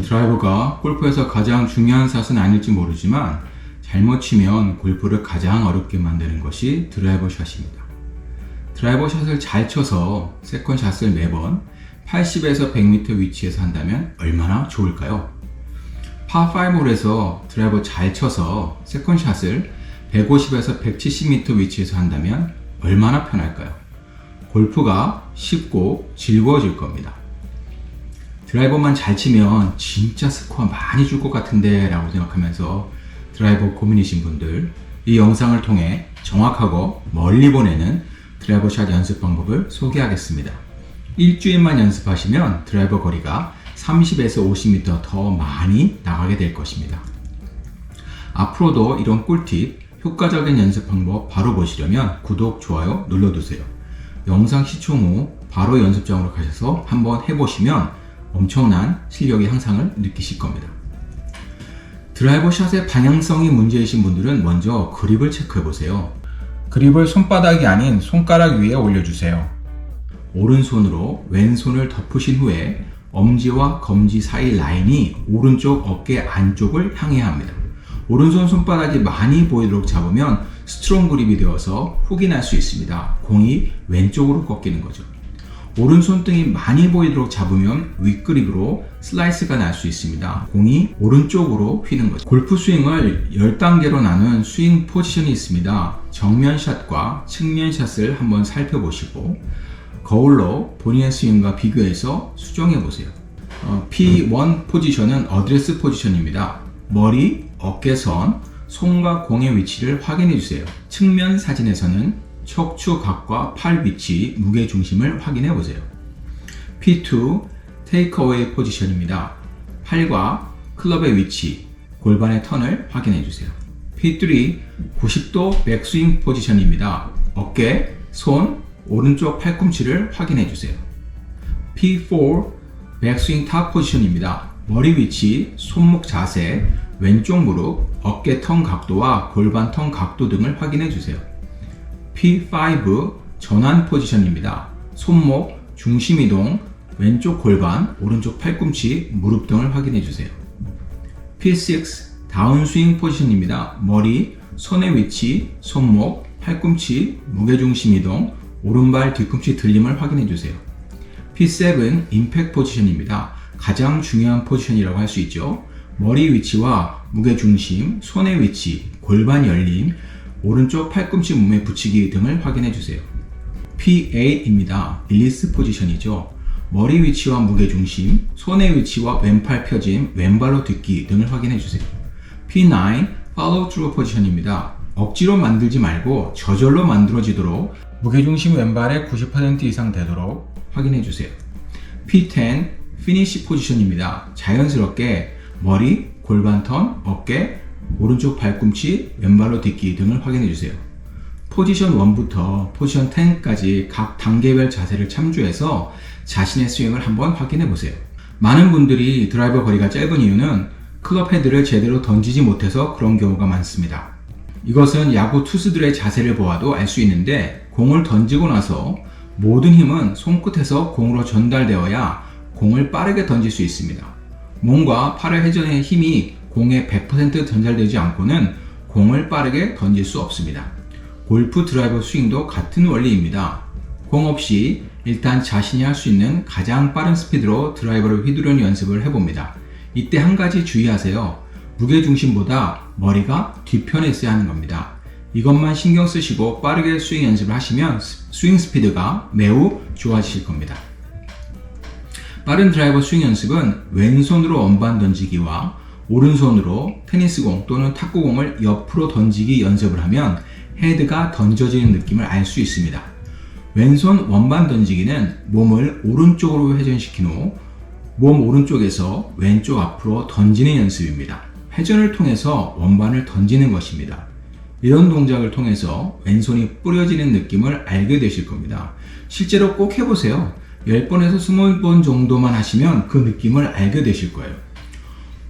드라이버가 골프에서 가장 중요한 샷은 아닐지 모르지만 잘못 치면 골프를 가장 어렵게 만드는 것이 드라이버 샷입니다. 드라이버 샷을 잘 쳐서 세컨 샷을 매번 80에서 100m 위치에서 한다면 얼마나 좋을까요? 파5 홀에서 드라이버 잘 쳐서 세컨 샷을 150에서 170m 위치에서 한다면 얼마나 편할까요? 골프가 쉽고 즐거워질 겁니다. 드라이버만 잘 치면 진짜 스코어 많이 줄 것 같은데 라고 생각하면서 드라이버 고민이신 분들, 이 영상을 통해 정확하고 멀리 보내는 드라이버 샷 연습 방법을 소개하겠습니다. 일주일만 연습하시면 드라이버 거리가 30에서 50m 더 많이 나가게 될 것입니다. 앞으로도 이런 꿀팁, 효과적인 연습 방법 바로 보시려면 구독, 좋아요 눌러두세요. 영상 시청 후 바로 연습장으로 가셔서 한번 해보시면 엄청난 실력의 향상을 느끼실 겁니다. 드라이버 샷의 방향성이 문제이신 분들은 먼저 그립을 체크해 보세요. 그립을 손바닥이 아닌 손가락 위에 올려주세요. 오른손으로 왼손을 덮으신 후에 엄지와 검지 사이 라인이 오른쪽 어깨 안쪽을 향해야 합니다. 오른손 손바닥이 많이 보이도록 잡으면 스트롱 그립이 되어서 훅이 날 수 있습니다. 공이 왼쪽으로 꺾이는 거죠. 오른손등이 많이 보이도록 잡으면 윗그립으로 슬라이스가 날 수 있습니다. 공이 오른쪽으로 휘는 거죠. 골프 스윙을 10단계로 나눈 스윙 포지션이 있습니다. 정면 샷과 측면 샷을 한번 살펴보시고 거울로 본인의 스윙과 비교해서 수정해 보세요. P1 포지션은 어드레스 포지션입니다. 머리, 어깨선, 손과 공의 위치를 확인해 주세요. 측면 사진에서는 척추 각과 팔 위치, 무게 중심을 확인해 보세요. P2 테이크어웨이 포지션입니다. 팔과 클럽의 위치, 골반의 턴을 확인해 주세요. P3 90도 백스윙 포지션입니다. 어깨, 손, 오른쪽 팔꿈치를 확인해 주세요. P4 백스윙 탑 포지션입니다. 머리 위치, 손목 자세, 왼쪽 무릎, 어깨 턴 각도와 골반 턴 각도 등을 확인해 주세요. P5 전환 포지션입니다. 손목, 중심 이동, 왼쪽 골반, 오른쪽 팔꿈치, 무릎 등을 확인해 주세요. P6 다운스윙 포지션입니다. 머리, 손의 위치, 손목, 팔꿈치, 무게중심 이동, 오른발 뒤꿈치 들림을 확인해 주세요. P7 임팩트 포지션입니다. 가장 중요한 포지션이라고 할 수 있죠. 머리 위치와 무게중심, 손의 위치, 골반 열림, 오른쪽 팔꿈치 몸에 붙이기 등을 확인해 주세요. P8입니다. 릴리스 포지션이죠. 머리 위치와 무게중심, 손의 위치와 왼팔 펴짐, 왼발로 딛기 등을 확인해 주세요. P9 팔로우 트루 포지션입니다. 억지로 만들지 말고 저절로 만들어지도록 무게중심 왼발의 90% 이상 되도록 확인해 주세요. P10 피니시 포지션입니다. 자연스럽게 머리, 골반 턴, 어깨, 오른쪽 팔꿈치, 왼발로 딛기 등을 확인해 주세요. 포지션 1부터 포지션 10까지 각 단계별 자세를 참조해서 자신의 스윙을 한번 확인해 보세요. 많은 분들이 드라이버 거리가 짧은 이유는 클럽 헤드를 제대로 던지지 못해서 그런 경우가 많습니다. 이것은 야구 투수들의 자세를 보아도 알 수 있는데 공을 던지고 나서 모든 힘은 손끝에서 공으로 전달되어야 공을 빠르게 던질 수 있습니다. 몸과 팔의 회전의 힘이 공에 100% 전달되지 않고는 공을 빠르게 던질 수 없습니다. 골프 드라이버 스윙도 같은 원리입니다. 공 없이 일단 자신이 할 수 있는 가장 빠른 스피드로 드라이버를 휘두르는 연습을 해봅니다. 이때 한 가지 주의하세요. 무게중심보다 머리가 뒤편에 있어야 하는 겁니다. 이것만 신경 쓰시고 빠르게 스윙 연습을 하시면 스윙 스피드가 매우 좋아지실 겁니다. 빠른 드라이버 스윙 연습은 왼손으로 원반 던지기와 오른손으로 테니스공 또는 탁구공을 옆으로 던지기 연습을 하면 헤드가 던져지는 느낌을 알 수 있습니다. 왼손 원반 던지기는 몸을 오른쪽으로 회전시킨 후 몸 오른쪽에서 왼쪽 앞으로 던지는 연습입니다. 회전을 통해서 원반을 던지는 것입니다. 이런 동작을 통해서 왼손이 뿌려지는 느낌을 알게 되실 겁니다. 실제로 꼭 해보세요. 10번에서 20번 정도만 하시면 그 느낌을 알게 되실 거예요.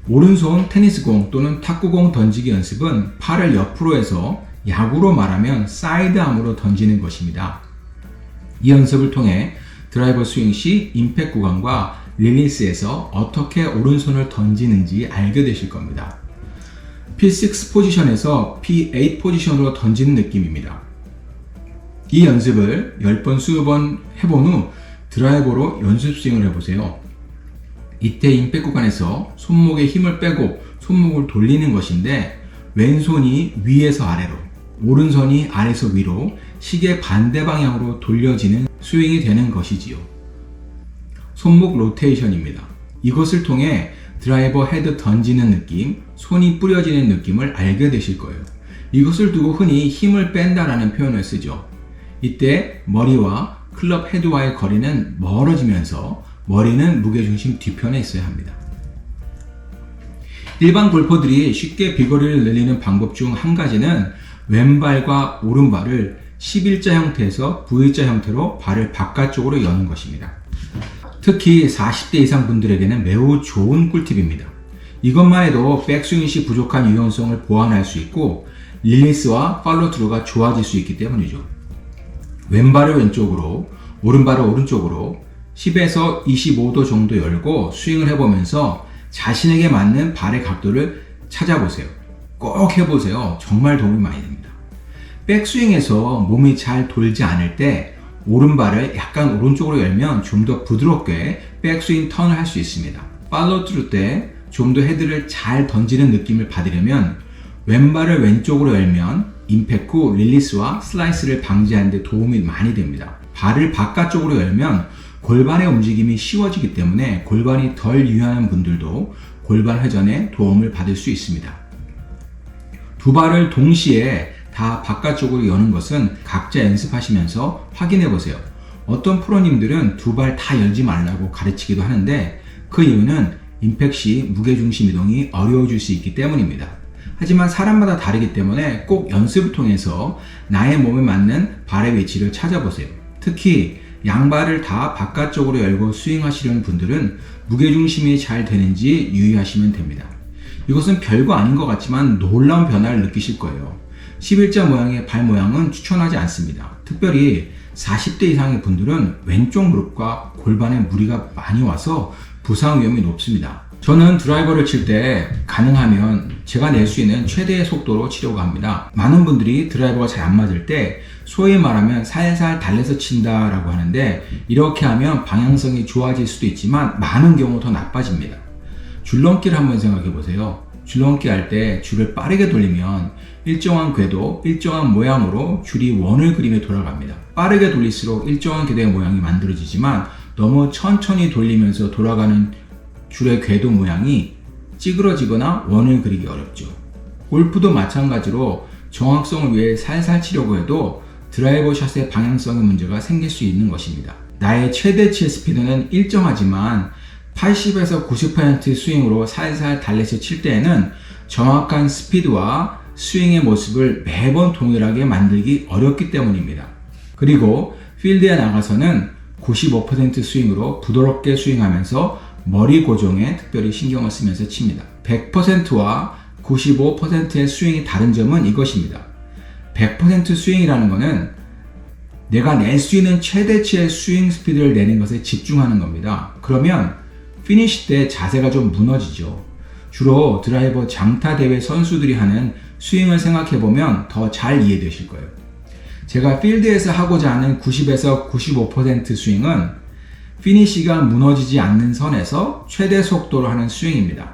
오른손 테니스공 또는 탁구공 던지기 연습은 팔을 옆으로 해서 야구로 말하면 사이드암으로 던지는 것입니다. 이 연습을 통해 드라이버 스윙 시 임팩트 구간과 릴리스에서 어떻게 오른손을 던지는지 알게 되실 겁니다. P6 포지션에서 P8 포지션으로 던지는 느낌입니다. 이 연습을 10번, 20번 해본 후 드라이버로 연습 스윙을 해보세요. 이때 임팩 구간에서 손목에 힘을 빼고 손목을 돌리는 것인데 왼손이 위에서 아래로, 오른손이 아래에서 위로 시계 반대 방향으로 돌려지는 스윙이 되는 것이지요. 손목 로테이션입니다. 이것을 통해 드라이버 헤드 던지는 느낌, 손이 뿌려지는 느낌을 알게 되실 거예요. 이것을 두고 흔히 힘을 뺀다라는 표현을 쓰죠. 이때 머리와 클럽 헤드와의 거리는 멀어지면서 머리는 무게중심 뒤편에 있어야 합니다. 일반 골퍼들이 쉽게 비거리를 늘리는 방법 중 한 가지는 왼발과 오른발을 11자 형태에서 V자 형태로 발을 바깥쪽으로 여는 것입니다. 특히 40대 이상 분들에게는 매우 좋은 꿀팁입니다. 이것만 해도 백스윙 시 부족한 유연성을 보완할 수 있고 릴리스와 팔로우트루가 좋아질 수 있기 때문이죠. 왼발을 왼쪽으로, 오른발을 오른쪽으로 10에서 25도 정도 열고 스윙을 해보면서 자신에게 맞는 발의 각도를 찾아보세요. 꼭 해보세요. 정말 도움이 많이 됩니다. 백스윙에서 몸이 잘 돌지 않을 때 오른발을 약간 오른쪽으로 열면 좀 더 부드럽게 백스윙 턴을 할 수 있습니다. 팔로우트루 때 좀 더 헤드를 잘 던지는 느낌을 받으려면 왼발을 왼쪽으로 열면 임팩 후 릴리스와 슬라이스를 방지하는 데 도움이 많이 됩니다. 발을 바깥쪽으로 열면 골반의 움직임이 쉬워지기 때문에 골반이 덜 유연한 분들도 골반 회전에 도움을 받을 수 있습니다. 두 발을 동시에 다 바깥쪽으로 여는 것은 각자 연습하시면서 확인해 보세요. 어떤 프로님들은 두 발 다 열지 말라고 가르치기도 하는데 그 이유는 임팩 시 무게중심 이동이 어려워질 수 있기 때문입니다. 하지만 사람마다 다르기 때문에 꼭 연습을 통해서 나의 몸에 맞는 발의 위치를 찾아보세요. 특히 양발을 다 바깥쪽으로 열고 스윙하시려는 분들은 무게중심이 잘 되는지 유의하시면 됩니다. 이것은 별거 아닌 것 같지만 놀라운 변화를 느끼실 거예요. 11자 모양의 발 모양은 추천하지 않습니다. 특별히 40대 이상의 분들은 왼쪽 무릎과 골반에 무리가 많이 와서 부상 위험이 높습니다. 저는 드라이버를 칠 때 가능하면 제가 낼 수 있는 최대의 속도로 치려고 합니다. 많은 분들이 드라이버가 잘 안 맞을 때 소위 말하면 살살 달래서 친다라고 하는데 이렇게 하면 방향성이 좋아질 수도 있지만 많은 경우 더 나빠집니다. 줄넘기를 한번 생각해 보세요. 줄넘기 할 때 줄을 빠르게 돌리면 일정한 궤도, 일정한 모양으로 줄이 원을 그리며 돌아갑니다. 빠르게 돌릴수록 일정한 궤도의 모양이 만들어지지만 너무 천천히 돌리면서 돌아가는 줄의 궤도 모양이 찌그러지거나 원을 그리기 어렵죠. 골프도 마찬가지로 정확성을 위해 살살 치려고 해도 드라이버 샷의 방향성의 문제가 생길 수 있는 것입니다. 나의 최대치의 스피드는 일정하지만 80에서 90% 스윙으로 살살 달래서 칠 때에는 정확한 스피드와 스윙의 모습을 매번 동일하게 만들기 어렵기 때문입니다. 그리고 필드에 나가서는 95% 스윙으로 부드럽게 스윙하면서 머리 고정에 특별히 신경을 쓰면서 칩니다. 100%와 95%의 스윙이 다른 점은 이것입니다. 100% 스윙이라는 것은 내가 낼 수 있는 최대치의 스윙 스피드를 내는 것에 집중하는 겁니다. 그러면 피니시 때 자세가 좀 무너지죠. 주로 드라이버 장타 대회 선수들이 하는 스윙을 생각해보면 더 잘 이해되실 거예요. 제가 필드에서 하고자 하는 90에서 95% 스윙은 피니시가 무너지지 않는 선에서 최대 속도로 하는 스윙입니다.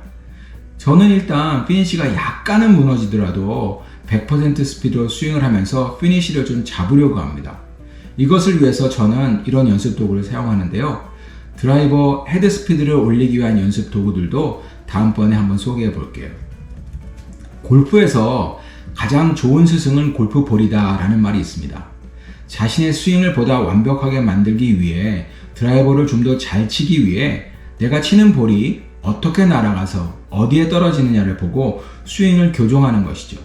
저는 일단 피니시가 약간은 무너지더라도 100% 스피드로 스윙을 하면서 피니시를 좀 잡으려고 합니다. 이것을 위해서 저는 이런 연습 도구를 사용하는데요. 드라이버 헤드 스피드를 올리기 위한 연습 도구들도 다음번에 한번 소개해 볼게요. 골프에서 가장 좋은 스승은 골프볼이다 라는 말이 있습니다. 자신의 스윙을 보다 완벽하게 만들기 위해 드라이버를 좀 더 잘 치기 위해 내가 치는 볼이 어떻게 날아가서 어디에 떨어지느냐를 보고 스윙을 교정하는 것이죠.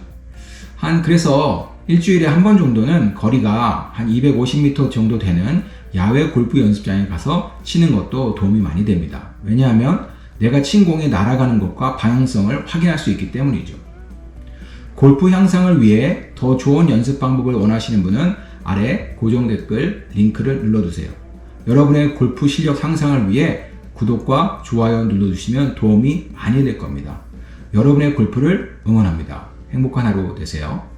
그래서 일주일에 한 번 정도는 거리가 한 250m 정도 되는 야외 골프 연습장에 가서 치는 것도 도움이 많이 됩니다. 왜냐하면 내가 친 공이 날아가는 것과 방향성을 확인할 수 있기 때문이죠. 골프 향상을 위해 더 좋은 연습 방법을 원하시는 분은 아래 고정 댓글 링크를 눌러두세요. 여러분의 골프 실력 향상을 위해 구독과 좋아요 눌러주시면 도움이 많이 될 겁니다. 여러분의 골프를 응원합니다. 행복한 하루 되세요.